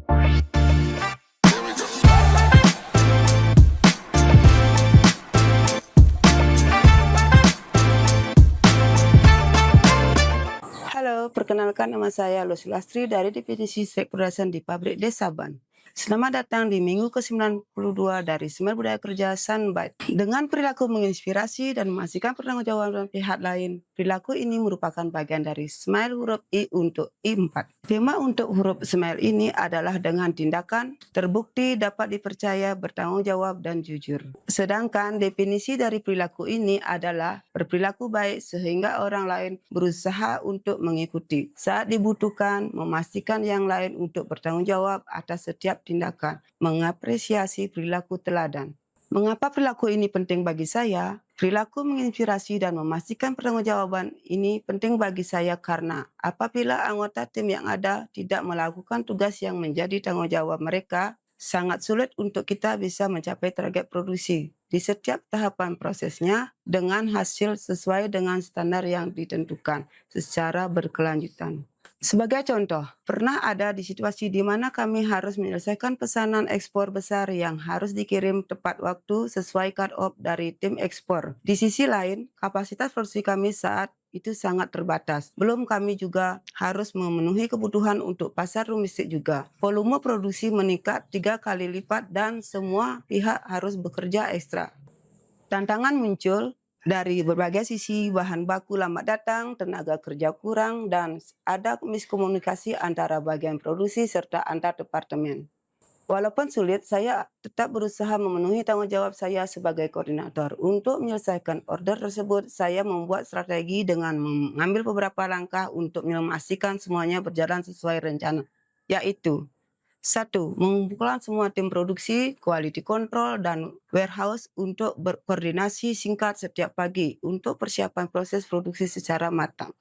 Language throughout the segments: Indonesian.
Halo, perkenalkan nama saya Lusulastri dari Divisi Seks Production di Pabrik Desa Ban. Selamat datang di minggu ke-92 dari Semen Budaya Kerja Sunbite. Dengan perilaku menginspirasi dan memastikan pertanggungjawaban pihak lain, perilaku ini merupakan bagian dari Smile huruf I untuk I4. Tema untuk huruf Smile ini adalah dengan tindakan, terbukti, dapat dipercaya, bertanggung jawab, dan jujur. Sedangkan definisi dari perilaku ini adalah berperilaku baik sehingga orang lain berusaha untuk mengikuti. Saat dibutuhkan, memastikan yang lain untuk bertanggung jawab atas setiap tindakan, mengapresiasi perilaku teladan. Mengapa perilaku ini penting bagi saya? Perilaku menginspirasi dan memastikan pertanggungjawaban ini penting bagi saya karena apabila anggota tim yang ada tidak melakukan tugas yang menjadi tanggung jawab mereka, sangat sulit untuk kita bisa mencapai target produksi di setiap tahapan prosesnya dengan hasil sesuai dengan standar yang ditentukan secara berkelanjutan. Sebagai contoh, pernah ada di situasi di mana kami harus menyelesaikan pesanan ekspor besar yang harus dikirim tepat waktu sesuai cut-off dari tim ekspor. Di sisi lain, kapasitas produksi kami saat itu sangat terbatas. Belum kami juga harus memenuhi kebutuhan untuk pasar domestik juga. Volume produksi meningkat 3 kali lipat dan semua pihak harus bekerja ekstra. Tantangan muncul dari berbagai sisi, bahan baku lambat datang, tenaga kerja kurang, dan ada miskomunikasi antara bagian produksi serta antar departemen. Walaupun sulit, saya tetap berusaha memenuhi tanggung jawab saya sebagai koordinator. Untuk menyelesaikan order tersebut, saya membuat strategi dengan mengambil beberapa langkah untuk memastikan semuanya berjalan sesuai rencana, yaitu 1. Mengumpulkan semua tim produksi, quality control, dan warehouse untuk berkoordinasi singkat setiap pagi untuk persiapan proses produksi secara matang.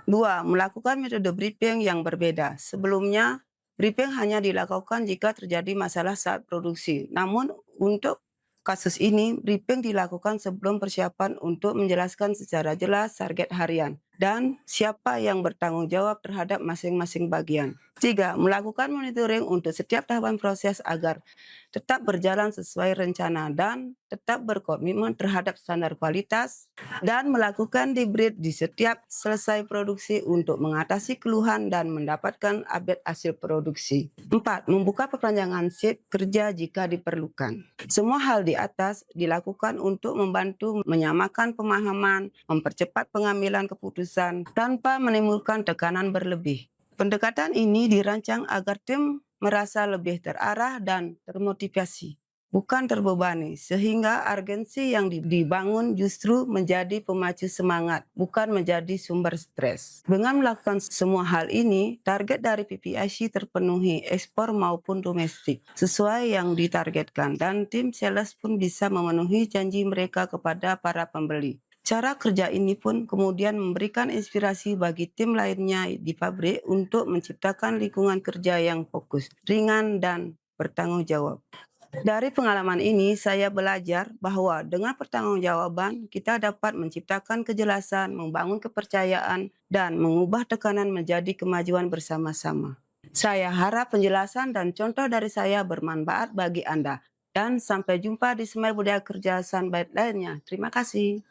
2. Melakukan metode briefing yang berbeda. Sebelumnya, briefing hanya dilakukan jika terjadi masalah saat produksi. Namun, untuk kasus ini, briefing dilakukan sebelum persiapan untuk menjelaskan secara jelas target harian dan siapa yang bertanggung jawab terhadap masing-masing bagian. 3. Melakukan monitoring untuk setiap tahapan proses agar tetap berjalan sesuai rencana dan tetap berkomitmen terhadap standar kualitas dan melakukan debrief di setiap selesai produksi untuk mengatasi keluhan dan mendapatkan update hasil produksi. 4. Membuka perpanjangan shift kerja jika diperlukan. Semua hal di atas dilakukan untuk membantu menyamakan pemahaman, mempercepat pengambilan keputusan tanpa menimbulkan tekanan berlebih. Pendekatan ini dirancang agar tim merasa lebih terarah dan termotivasi, bukan terbebani, sehingga urgensi yang dibangun justru menjadi pemacu semangat, bukan menjadi sumber stres. Dengan melakukan semua hal ini, target dari PPIC terpenuhi, ekspor maupun domestik, sesuai yang ditargetkan, dan tim sales pun bisa memenuhi janji mereka kepada para pembeli. Cara kerja ini pun kemudian memberikan inspirasi bagi tim lainnya di pabrik untuk menciptakan lingkungan kerja yang fokus, ringan, dan bertanggung jawab. Dari pengalaman ini, saya belajar bahwa dengan pertanggungjawaban, kita dapat menciptakan kejelasan, membangun kepercayaan, dan mengubah tekanan menjadi kemajuan bersama-sama. Saya harap penjelasan dan contoh dari saya bermanfaat bagi Anda. Dan sampai jumpa di Semen Budaya Kerja Sunbite lainnya. Terima kasih.